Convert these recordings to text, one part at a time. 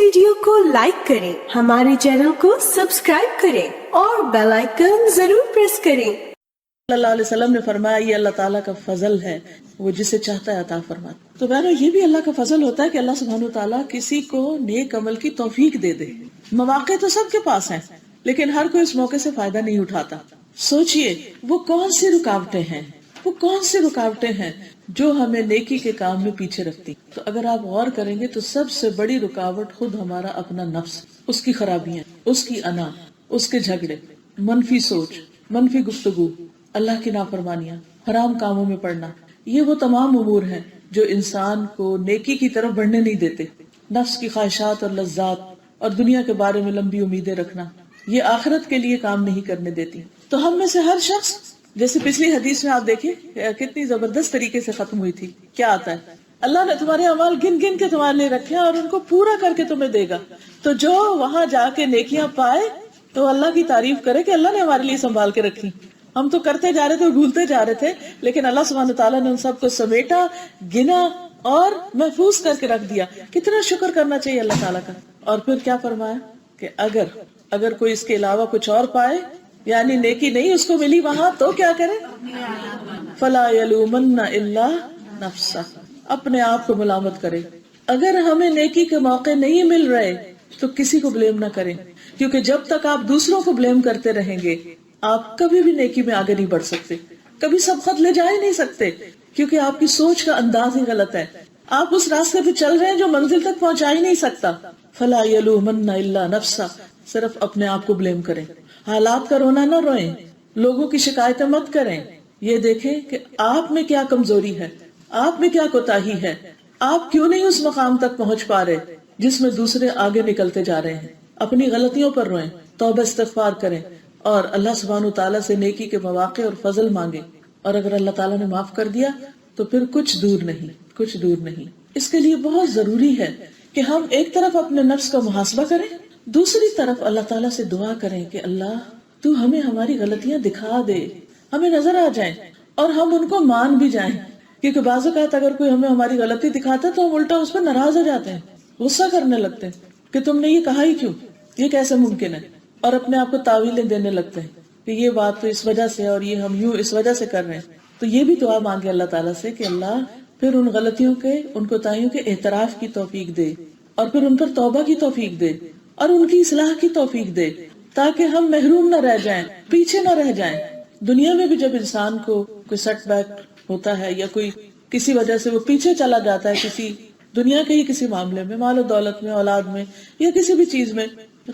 Video کو like کریں، ہمارے چینل کو سبسکرائب کریں اور بیل آئیکن ضرور پریس کریں۔ صلی اللہ علیہ وسلم نے فرمایا یہ اللہ تعالیٰ کا فضل ہے، وہ جسے چاہتا ہے عطا فرماتا ہے۔ تو بہرحال یہ بھی اللہ کا فضل ہوتا ہے کہ اللہ سبحانہ وتعالیٰ کسی کو نیک عمل کی توفیق دے دے۔ مواقع تو سب کے پاس ہیں لیکن ہر کوئی اس موقع سے فائدہ نہیں اٹھاتا۔ سوچئے وہ کون سی رکاوٹیں ہیں، وہ کون سی رکاوٹیں ہیں جو ہمیں نیکی کے کام میں پیچھے رکھتی۔ تو اگر آپ غور کریں گے تو سب سے بڑی رکاوٹ خود ہمارا اپنا نفس، اس کی خرابیاں، اس کی انا، اس کے جھگڑے، منفی سوچ، منفی گفتگو، اللہ کی نافرمانیاں، حرام کاموں میں پڑنا، یہ وہ تمام امور ہیں جو انسان کو نیکی کی طرف بڑھنے نہیں دیتے۔ نفس کی خواہشات اور لذات اور دنیا کے بارے میں لمبی امیدیں رکھنا، یہ آخرت کے لیے کام نہیں کرنے دیتی۔ تو ہم میں سے ہر شخص، جیسے پچھلی حدیث میں آپ دیکھیں کتنی زبردست طریقے سے ختم ہوئی تھی، کیا آتا ہے اللہ نے تمہارے اعمال گن گن کے تمہارے لیے رکھے اور ان کو پورا کر کے تمہیں دے گا۔ تو جو وہاں جا کے نیکیاں پائے تو اللہ کی تعریف کرے کہ اللہ نے ہمارے لیے سنبھال کے رکھی۔ ہم تو کرتے جا رہے تھے اور بھولتے جا رہے تھے، لیکن اللہ سبحانہ تعالیٰ نے ان سب کو سمیٹا، گنا اور محفوظ کر کے رکھ دیا۔ کتنا شکر کرنا چاہیے اللہ تعالیٰ کا۔ اور پھر کیا فرمایا کہ اگر کوئی اس کے علاوہ کچھ اور پائے، یعنی نیکی نہیں اس کو ملی وہاں، تو کیا کرے؟ فلا یلومن الا نفسہ، اپنے آپ کو ملامت کرے۔ اگر ہمیں نیکی کے موقع نہیں مل رہے تو کسی کو بلیم نہ کریں، کیونکہ جب تک آپ دوسروں کو بلیم کرتے رہیں گے آپ کبھی بھی نیکی میں آگے نہیں بڑھ سکتے، کبھی سبقت لے جا ہی نہیں سکتے، کیونکہ آپ کی سوچ کا انداز ہی غلط ہے۔ آپ اس راستے پہ چل رہے ہیں جو منزل تک پہنچا ہی نہیں سکتا۔ فلا یلومن الا نفسہ، صرف اپنے آپ کو بلیم کریں۔ حالات کا رونا نہ روئیں، لوگوں کی شکایتیں مت کریں، یہ دیکھیں کہ آپ میں کیا کمزوری ہے، آپ میں کیا کوتاہی ہے، آپ کیوں نہیں اس مقام تک پہنچ پا رہے جس میں دوسرے آگے نکلتے جا رہے ہیں۔ اپنی غلطیوں پر روئیں، توبہ استغفار کریں اور اللہ سبحانہ تعالیٰ سے نیکی کے مواقع اور فضل مانگیں۔ اور اگر اللہ تعالیٰ نے معاف کر دیا تو پھر کچھ دور نہیں۔ اس کے لیے بہت ضروری ہے کہ ہم ایک طرف اپنے نفس کا محاسبہ کریں، دوسری طرف اللہ تعالیٰ سے دعا کریں کہ اللہ تو ہمیں ہماری غلطیاں دکھا دے، ہمیں نظر آ جائیں اور ہم ان کو مان بھی جائیں۔ کیونکہ بعض اوقات اگر کوئی ہمیں ہماری غلطی دکھاتا ہے تو ہم الٹا اس پر ناراض ہو جاتے ہیں، غصہ کرنے لگتے ہیں کہ تم نے یہ کہا ہی کیوں، یہ کیسے ممکن ہے، اور اپنے آپ کو تعویلیں دینے لگتے ہیں کہ یہ بات تو اس وجہ سے اور یہ ہم یوں اس وجہ سے کر رہے ہیں۔ تو یہ بھی دعا مانگے اللہ تعالیٰ سے کہ اللہ پھر ان غلطیوں کے، ان کوتاہیوں کے اعتراف کی توفیق دے اور پھر ان پر توبہ کی توفیق دے اور ان کی اصلاح کی توفیق دے، تاکہ ہم محروم نہ رہ جائیں، پیچھے نہ رہ جائیں۔ دنیا میں بھی جب انسان کو کوئی سیٹ بیک ہوتا ہے یا کوئی کسی وجہ سے وہ پیچھے چلا جاتا ہے کسی دنیا کے ہی کسی معاملے میں، مال و دولت میں، اولاد میں یا کسی بھی چیز میں،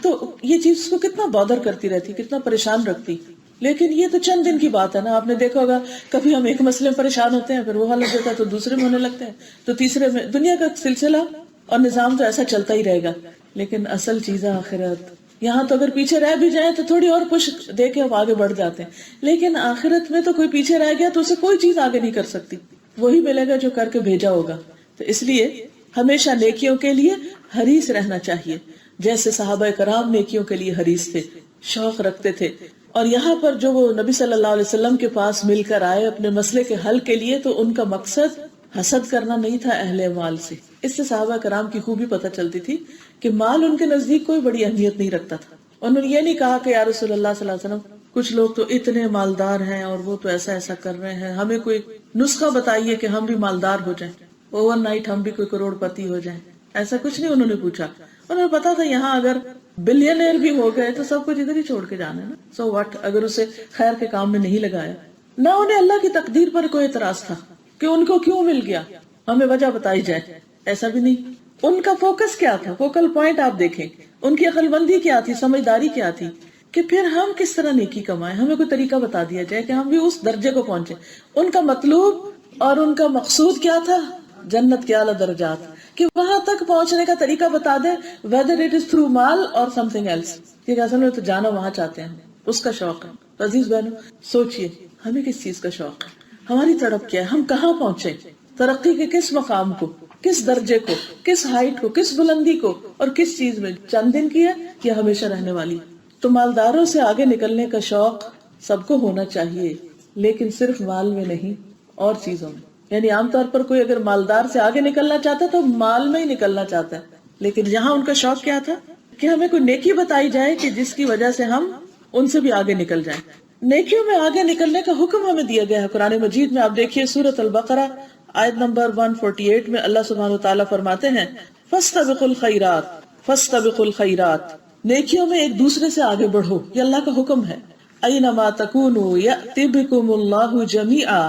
تو یہ چیز اس کو کتنا بادر کرتی رہتی، کتنا پریشان رکھتی۔ لیکن یہ تو چند دن کی بات ہے نا، آپ نے دیکھا ہوگا کبھی ہم ایک مسئلے میں پریشان ہوتے ہیں، پھر وہ حل ہو جاتا ہے تو دوسرے میں ہونے لگتے ہیں، تو تیسرے میں۔ دنیا کا سلسلہ اور نظام تو ایسا چلتا ہی رہے گا، لیکن اصل چیز آخرت۔ یہاں تو اگر پیچھے رہ بھی جائیں تو تھوڑی اور پش دے کے ہم آگے بڑھ جاتے ہیں، لیکن آخرت میں تو کوئی پیچھے رہ گیا تو اسے کوئی چیز آگے نہیں کر سکتی، وہی ملے گا جو کر کے بھیجا ہوگا۔ تو اس لیے ہمیشہ نیکیوں کے لیے حریص رہنا چاہیے، جیسے صحابہ کرام نیکیوں کے لیے حریص تھے، شوق رکھتے تھے۔ اور یہاں پر جو وہ نبی صلی اللہ علیہ وسلم کے پاس مل کر آئے اپنے مسئلے کے حل کے لیے، تو ان کا مقصد حسد کرنا نہیں تھا اہل مال سے۔ اس سے صحابہ کرام کی خوبی پتہ چلتی تھی کہ مال ان کے نزدیک کوئی بڑی اہمیت نہیں رکھتا تھا۔ انہوں نے یہ نہیں کہا کہ یا رسول اللہ صلی اللہ علیہ وسلم کچھ لوگ تو اتنے مالدار ہیں اور وہ تو ایسا ایسا کر رہے ہیں، ہمیں کوئی نسخہ بتائیے کہ ہم بھی مالدار ہو جائیں، اوور نائٹ ہم بھی کوئی کروڑ پتی ہو جائیں۔ ایسا کچھ نہیں انہوں نے پوچھا، انہوں نے پتا تھا یہاں اگر بلینئر بھی ہو گئے تو سب کچھ ادھر ہی چھوڑ کے جانا ہے نا، سو واٹ اگر اسے خیر کے کام میں نہیں لگایا۔ نہ انہیں اللہ کی تقدیر پر کوئی اعتراض تھا کہ ان کو کیوں مل گیا، ہمیں وجہ بتائی جائے، ایسا بھی نہیں۔ ان کا فوکس کیا تھا، فوکل پوائنٹ آپ دیکھیں، ان کی عقل مندی کیا تھی، سمجھداری کیا تھی کہ پھر ہم کس طرح نیکی کمائیں، ہمیں کوئی طریقہ بتا دیا جائے کہ ہم بھی اس درجے کو پہنچے۔ ان کا مطلوب اور ان کا مقصود کیا تھا؟ جنت کے اعلیٰ درجات، کہ وہاں تک پہنچنے کا طریقہ بتا دے، whether it is through مال اور something else، کہ اصل میں تو جانا وہاں چاہتے ہیں، اس کا شوق ہے۔ عزیز بہنوں، سوچئے ہمیں کس چیز کا شوق ہے، ہماری طرف کیا ہے، ہم کہاں پہنچے، ترقی کے کس مقام کو، کس درجے کو، کس ہائٹ کو، کس بلندی کو، اور کس چیز میں، چند دن کی ہے یا ہمیشہ رہنے والی۔ تو مالداروں سے آگے نکلنے کا شوق سب کو ہونا چاہیے، لیکن صرف مال میں نہیں، اور چیزوں میں۔ یعنی عام طور پر کوئی اگر مالدار سے آگے نکلنا چاہتا ہے تو مال میں ہی نکلنا چاہتا ہے، لیکن یہاں ان کا شوق کیا تھا کہ ہمیں کوئی نیکی بتائی جائے کہ جس کی وجہ سے ہم ان سے بھی آگے نکل جائیں. نیکیوں میں آگے نکلنے کا حکم ہمیں دیا گیا ہے قرآن مجید میں. آپ دیکھیے سورۃ البقرہ آیت نمبر 148 میں اللہ سبحانہ وتعالیٰ فرماتے ہیں فاستبقوا الخیرات فاستبقوا الخیرات، نیکیوں میں ایک دوسرے سے آگے بڑھو، یہ اللہ کا حکم ہے. اینما تکونوا یأتی بکم اللہ جمیعا،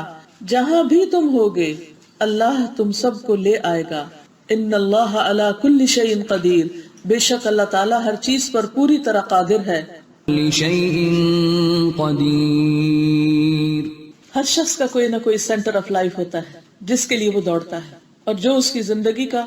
جہاں بھی تم ہوگے اللہ تم سب کو لے آئے گا. ان اللہ علی کل شیء قدیر، بے شک اللہ تعالیٰ ہر چیز پر پوری طرح قادر ہے. لشیء قدیر، ہر شخص کا کوئی نہ کوئی سینٹر آف لائف ہوتا ہے جس کے لیے وہ دوڑتا ہے، اور جو اس کی زندگی کا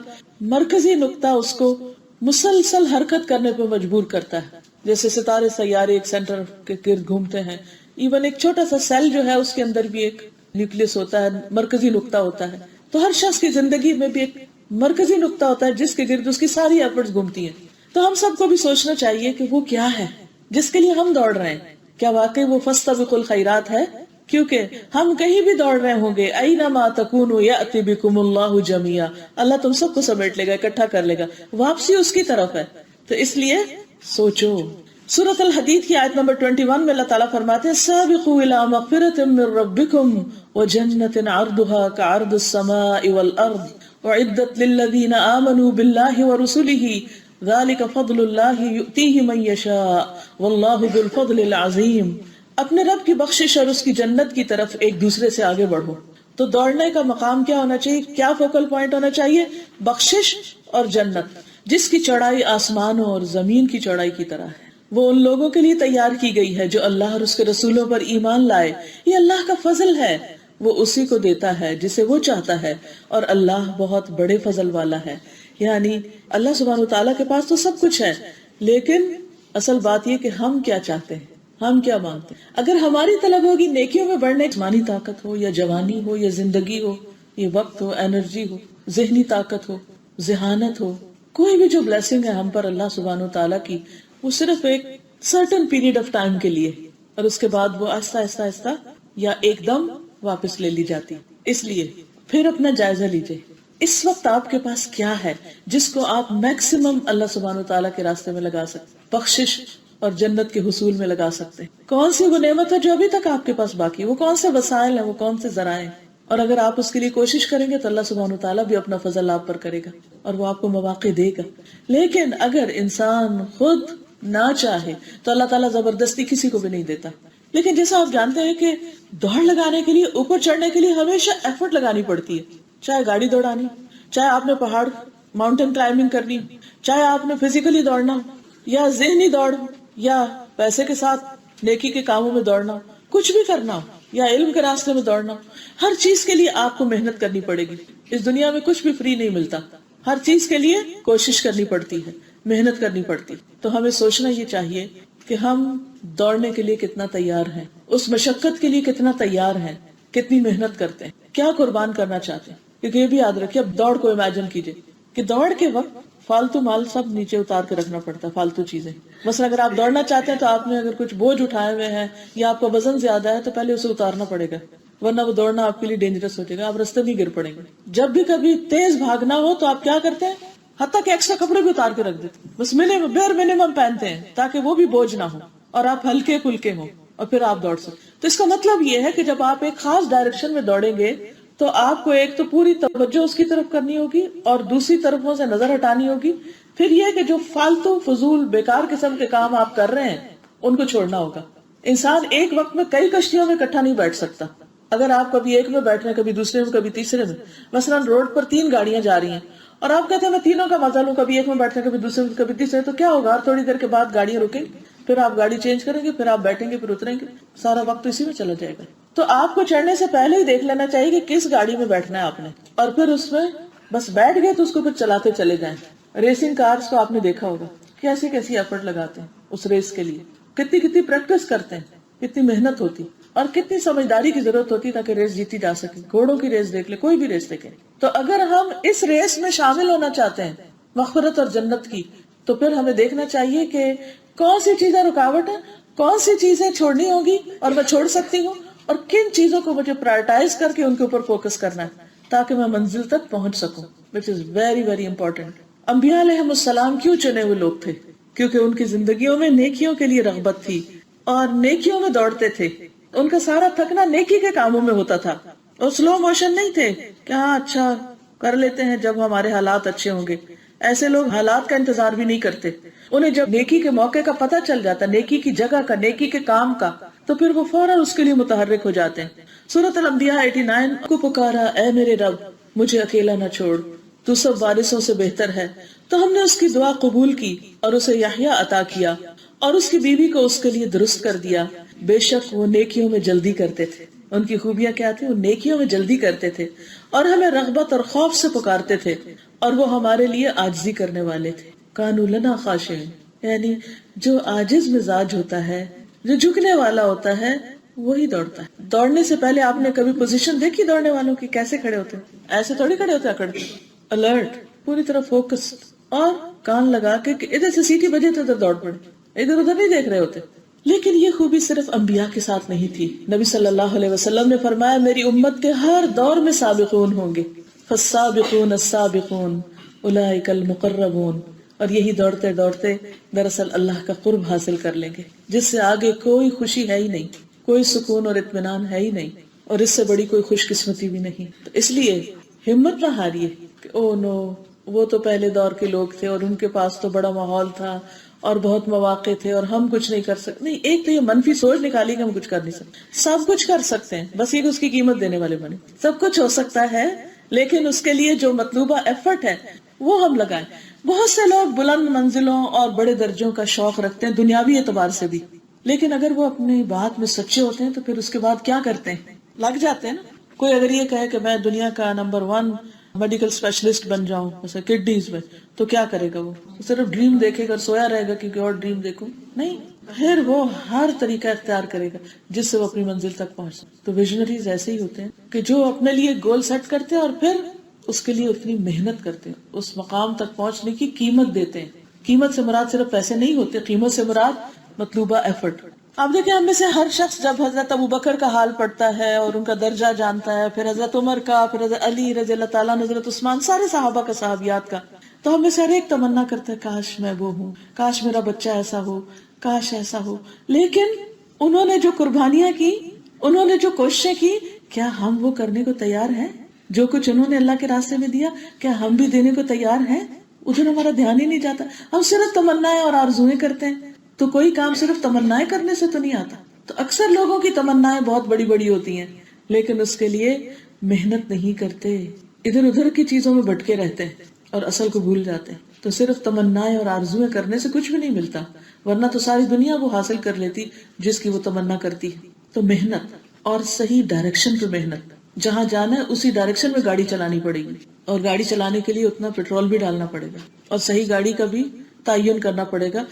مرکزی نقطہ اس کو مسلسل حرکت کرنے پہ مجبور کرتا ہے. جیسے ستارے سیارے ایک سینٹر کے گرد گھومتے ہیں، ایون ایک چھوٹا سا سیل جو ہے اس کے اندر بھی ایک نیوکلس ہوتا ہے، مرکزی نقطہ ہوتا ہے. تو ہر شخص کی زندگی میں بھی ایک مرکزی نقطہ ہوتا ہے جس کے گرد اس کی ساری ایفرٹس گھومتی ہیں. تو ہم سب کو بھی سوچنا چاہیے کہ وہ کیا ہے جس کے لیے ہم دوڑ رہے ہیں. کیا واقعی وہ فاستبقوا الخیرات ہے؟ کیونکہ ہم کہیں بھی دوڑ رہے ہوں گے اینما تکونوا یأتی بکم اللہ جمیعا، اللہ تم سب کو سمیٹ لے گا، اکٹھا کر لے گا، واپسی اس کی طرف ہے. تو اس لیے سوچو. سورۃ الحدید کی آیت نمبر 21 میں اللہ تعالیٰ فرماتے ہیں سابقوا الی مغفرۃ من ربکم وجنۃ عرضها كعرض السماء والارض اعدت للذین آمنوا باللہ ورسلہ ذلك فضل اللہ یؤتیہ من یشاء واللہ ذو الفضل العظیم. اپنے رب کی بخشش اور اس کی جنت کی طرف ایک دوسرے سے آگے بڑھو. تو دوڑنے کا مقام کیا ہونا چاہیے؟ کیا فوکل پوائنٹ ہونا چاہیے؟ بخشش اور جنت، جس کی چوڑائی آسمانوں اور زمین کی چوڑائی کی طرح ہے. وہ ان لوگوں کے لیے تیار کی گئی ہے جو اللہ اور اس کے رسولوں پر ایمان لائے. یہ اللہ کا فضل ہے، وہ اسی کو دیتا ہے جسے وہ چاہتا ہے، اور اللہ بہت بڑے فضل والا ہے. یعنی اللہ سبحانہ وتعالیٰ کے پاس تو سب کچھ ہے، لیکن اصل بات یہ کہ ہم کیا چاہتے ہیں، ہم کیا مانگتے ہیں. اگر ہماری طلب ہوگی نیکیوں میں بڑھنے، جسمانی طاقت ہو یا جوانی ہو یا زندگی ہو، یہ وقت ہو، انرجی ہو، ذہنی طاقت ہو، ذہانت ہو، کوئی بھی جو بلیسنگ ہے ہم پر اللہ سبحانہ وتعالیٰ کی، وہ صرف ایک سرٹن پیریڈ آف ٹائم کے لیے، اور اس کے بعد وہ آہستہ آہستہ آہستہ یا ایک دم واپس لے لی جاتی. اس لیے پھر اپنا جائزہ لیجئے، اس وقت آپ کے پاس کیا ہے جس کو آپ میکسیمم اللہ سبحانہ وتعالیٰ کے راستے میں لگا سکتے، بخشش اور جنت کے حصول میں لگا سکتے ہیں. کون سی وہ نعمت ہے جو ابھی تک آپ کے پاس باقی ہے، وہ کون سے وسائل ہیں، وہ کون سے ذرائع ہیں. اور اگر آپ اس کے لیے کوشش کریں گے تو اللہ سبحانہ وتعالیٰ بھی اپنا فضل آپ پر کرے گا اور وہ آپ کو مواقع دے گا. لیکن اگر انسان خود نہ چاہے تو اللہ تعالیٰ زبردستی کسی کو بھی نہیں دیتا. لیکن جیسا آپ جانتے ہیں کہ دوڑ لگانے کے لیے، اوپر چڑھنے کے لیے ہمیشہ ایفرٹ لگانی پڑتی ہے. چاہے گاڑی دوڑانی، چاہے آپ نے پہاڑ ماؤنٹین کلائمبنگ کرنی، چاہے آپ نے فزیکلی دوڑنا یا ذہنی دوڑ یا پیسے کے ساتھ نیکی کے کاموں میں دوڑنا، کچھ بھی کرنا ہو، یا علم کے راستے میں دوڑنا، ہر چیز کے لیے آپ کو محنت کرنی پڑے گی. اس دنیا میں کچھ بھی فری نہیں ملتا، ہر چیز کے لیے کوشش کرنی پڑتی ہے، محنت کرنی پڑتی. تو ہمیں سوچنا یہ چاہیے کہ ہم دوڑنے کے لیے کتنا تیار ہیں، اس مشقت کے لیے کتنا تیار ہیں، کتنی محنت کرتے ہیں، کیا قربان کرنا چاہتے ہیں. کیونکہ یہ بھی یاد رکھیے، اب دوڑ کو امیجن کیجئے کہ دوڑ کے وقت فالتو مال سب نیچے اتار کے رکھنا پڑتا ہے، فالتو چیزیں. مثلا اگر آپ دوڑنا چاہتے ہیں تو آپ نے اگر کچھ بوجھ اٹھائے ہوئے ہیں یا آپ کا وزن زیادہ ہے تو پہلے اسے اتارنا پڑے گا، ورنہ وہ دوڑنا آپ کے لیے ڈینجرس ہو جائے گا، آپ رستے میں گر پڑیں گے. جب بھی کبھی تیز بھاگنا ہو تو آپ کیا کرتے ہیں، حتیٰ کہ ایکسٹرا کپڑے بھی اتار کے رکھ دیتے ہیں، بس بیئر منیمم پہنتے ہیں تاکہ وہ بھی بوجھ نہ ہو اور آپ ہلکے پھلکے ہوں اور پھر آپ دوڑ سکیں. تو اس کا مطلب یہ ہے کہ جب آپ ایک خاص ڈائریکشن میں دوڑیں گے تو آپ کو ایک تو پوری توجہ اس کی طرف کرنی ہوگی اور دوسری طرفوں سے نظر ہٹانی ہوگی. پھر یہ کہ جو فالتو فضول بیکار قسم کے کام آپ کر رہے ہیں ان کو چھوڑنا ہوگا. انسان ایک وقت میں کئی کشتیوں میں اکٹھا نہیں بیٹھ سکتا. اگر آپ کبھی ایک میں بیٹھ رہے ہیں، کبھی دوسرے میں، کبھی تیسرے میں، مثلا روڈ پر 3 گاڑیاں جا رہی ہیں اور آپ کہتے ہیں میں تینوں کا مزہ لوں، کبھی ایک میں بیٹھتے ہیں، کبھی دوسرے میں، کبھی تیسرے، تو کیا ہوگا، تھوڑی دیر کے بعد گاڑیاں رکیں گی، پھر آپ گاڑی چینج کریں گے، پھر آپ بیٹھیں گے، پھر اتریں گے، سارا وقت اسی میں چلا جائے گا. تو آپ کو چڑھنے سے پہلے ہی دیکھ لینا چاہیے کہ کس گاڑی میں بیٹھنا ہے آپ نے، اور پھر اس میں بس بیٹھ گئے تو اس کو پھر چلاتے چلے جائیں. ریسنگ کارز کو آپ نے دیکھا ہوگا کیسی کیسی ایفرٹ لگاتے ہیں اس ریس کے لیے، کتنی پریکٹس کرتے ہیں، کتنی محنت ہوتی اور کتنی سمجھداری کی ضرورت ہوتی تاکہ ریس جیتی جا سکے. گھوڑوں کی ریس دیکھ لے، کوئی بھی ریس دیکھیں. تو اگر ہم اس ریس میں شامل ہونا چاہتے ہیں مغفرت اور جنت کی، تو پھر ہمیں دیکھنا چاہیے کہ کون سی چیزیں رکاوٹ ہیں، کون سی چیزیں چھوڑنی ہوگی اور میں چھوڑ سکتی ہوں، اور کن چیزوں کو مجھے پرائرٹائز کر کے ان کے اوپر فوکس کرنا ہے تاکہ میں منزل تک پہنچ سکوں، which is very very important. انبیاء علیہم السلام کیوں چنے ہوئے لوگ تھے؟ کیونکہ ان کی زندگیوں میں نیکیوں کے لیے رغبت تھی اور نیکیوں میں دوڑتے تھے. ان کا سارا تھکنا نیکی کے کاموں میں ہوتا تھا اور سلو موشن نہیں تھے کہ ہاں اچھا کر لیتے ہیں جب ہمارے حالات اچھے ہوں گے. ایسے لوگ حالات کا انتظار بھی نہیں کرتے. انہیں جب نیکی کے موقع کا پتہ چل جاتا، نیکی کی جگہ کا، نیکی کے کام کا، تو پھر وہ فوراً اس کے لیے متحرک ہو جاتے ہیں. سورۃ الانبیاء 89 کو پکارا اے میرے رب مجھے اکیلا نہ چھوڑ، تو سب وارثوں سے بہتر ہے. تو ہم نے اس کی دعا قبول کی اور اسے یحییٰ عطا کیا اور اس کی بیوی کو اس کے لیے درست کر دیا. بے شک وہ نیکیوں میں جلدی کرتے تھے. ان کی خوبیاں کیا تھی؟ وہ نیکیوں میں جلدی کرتے تھے اور ہمیں رغبت اور خوف سے پکارتے تھے اور وہ ہمارے لیے عاجزی کرنے والے تھے. کانوا لنا خاشعین، یعنی جو عاجز مزاج ہوتا ہے، جو جھکنے والا ہوتا ہے، وہی دوڑتا ہے. دوڑنے سے پہلے آپ نے کبھی پوزیشن دیکھی دوڑنے والوں کی؟ کیسے کھڑے ہوتے ہیں؟ ایسے تھوڑی کھڑے ہوتے اکڑ کے. الرٹ، پوری طرح فوکس اور کان لگا کے کہ ادھر سے سیٹی بجے تو ادھر دوڑ پڑے، ادھر ادھر نہیں دیکھ رہے ہوتے. لیکن یہ خوبی صرف انبیاء کے ساتھ نہیں تھی. نبی صلی اللہ علیہ وسلم نے فرمایا میری امت کے ہر دور میں سابقون ہوں گے. فالسابقون السابقون اولئک المقربون. اور یہی دوڑتے دوڑتے دراصل اللہ کا قرب حاصل کر لیں گے، جس سے آگے کوئی خوشی ہے ہی نہیں، کوئی سکون اور اطمینان ہے ہی نہیں، اور اس سے بڑی کوئی خوش قسمتی بھی نہیں. تو اس لیے ہمت نہ ہاریے کہ او نو وہ تو پہلے دور کے لوگ تھے اور ان کے پاس تو بڑا ماحول تھا اور بہت مواقع تھے اور ہم کچھ نہیں کر سکتے. نہیں، ایک تو یہ منفی سوچ نکالی کہ ہم کچھ کر نہیں سکتے. سب کچھ کر سکتے ہیں، بس یہ کہ اس کی قیمت دینے والے بنے. سب کچھ ہو سکتا ہے لیکن اس کے لیے جو مطلوبہ ایفرٹ ہے وہ ہم لگائیں. بہت سے لوگ بلند منزلوں اور بڑے درجوں کا شوق رکھتے ہیں دنیاوی اعتبار سے بھی، لیکن اگر وہ اپنی بات میں سچے ہوتے ہیں تو پھر اس کے بعد کیا کرتے ہیں؟ لگ جاتے ہیں نا. کوئی اگر یہ کہے کہ میں دنیا کا نمبر 1 میڈیکل اسپیشلسٹ بن جاؤں جیسے کڈنیز میں، تو کیا کرے گا؟ وہ صرف ڈریم دیکھے گا، سویا رہے گا کہ اور ڈریم دیکھوں؟ نہیں، پھر وہ ہر طریقہ اختیار کرے گا جس سے وہ اپنی منزل تک پہنچ سکے. تو ویژنریز ایسے ہی ہوتے ہیں کہ جو اپنے لیے گول سیٹ کرتے ہیں اور پھر اس کے لیے اتنی محنت کرتے ہیں، اس مقام تک پہنچنے کی قیمت دیتے ہیں. قیمت سے مراد صرف پیسے نہیں ہوتے، قیمت سے مراد مطلوبہ ایفرٹ. آپ دیکھیں ہم میں سے ہر شخص جب حضرت ابوبکر کا حال پڑھتا ہے اور ان کا درجہ جانتا ہے، پھر حضرت عمر کا، پھر حضرت علی رضی اللہ تعالیٰ، حضرت عثمان، سارے صحابہ کا، صحابیات کا، تو ہم میں سے ہر ایک تمنا کرتا ہے کاش میں وہ ہوں، کاش میرا بچہ ایسا ہو، کاش ایسا ہو. لیکن انہوں نے جو قربانیاں کی، انہوں نے جو کوششیں کی، کیا ہم وہ کرنے کو تیار ہیں؟ جو کچھ انہوں نے اللہ کے راستے میں دیا کیا ہم بھی دینے کو تیار ہیں؟ ادھر ہمارا دھیان ہی نہیں جاتا. ہم صرف تمنائیں اور آرزویں کرتے ہیں. تو کوئی کام صرف تمنائیں کرنے سے تو نہیں آتا. تو اکثر لوگوں کی تمنائیں بہت بڑی بڑی ہوتی ہیں لیکن اس کے لیے محنت نہیں کرتے، ادھر ادھر کی چیزوں میں بھٹکے رہتے ہیں اور اصل کو بھول جاتے ہیں. تو صرف تمنائیں اور آرزویں کرنے سے کچھ بھی نہیں ملتا، ورنہ تو ساری دنیا وہ حاصل کر لیتی جس کی وہ تمنا کرتی ہے. تو محنت اور صحیح ڈائریکشن پہ محنت، جہاں جانا ہے اسی ڈائریکشن میں گاڑی چلانی پڑے گی، اور گاڑی چلانے کے لیے اتنا پیٹرول بھی ڈالنا پڑے گا اور صحیح گاڑی کا بھی تعین کرنا پڑے گا.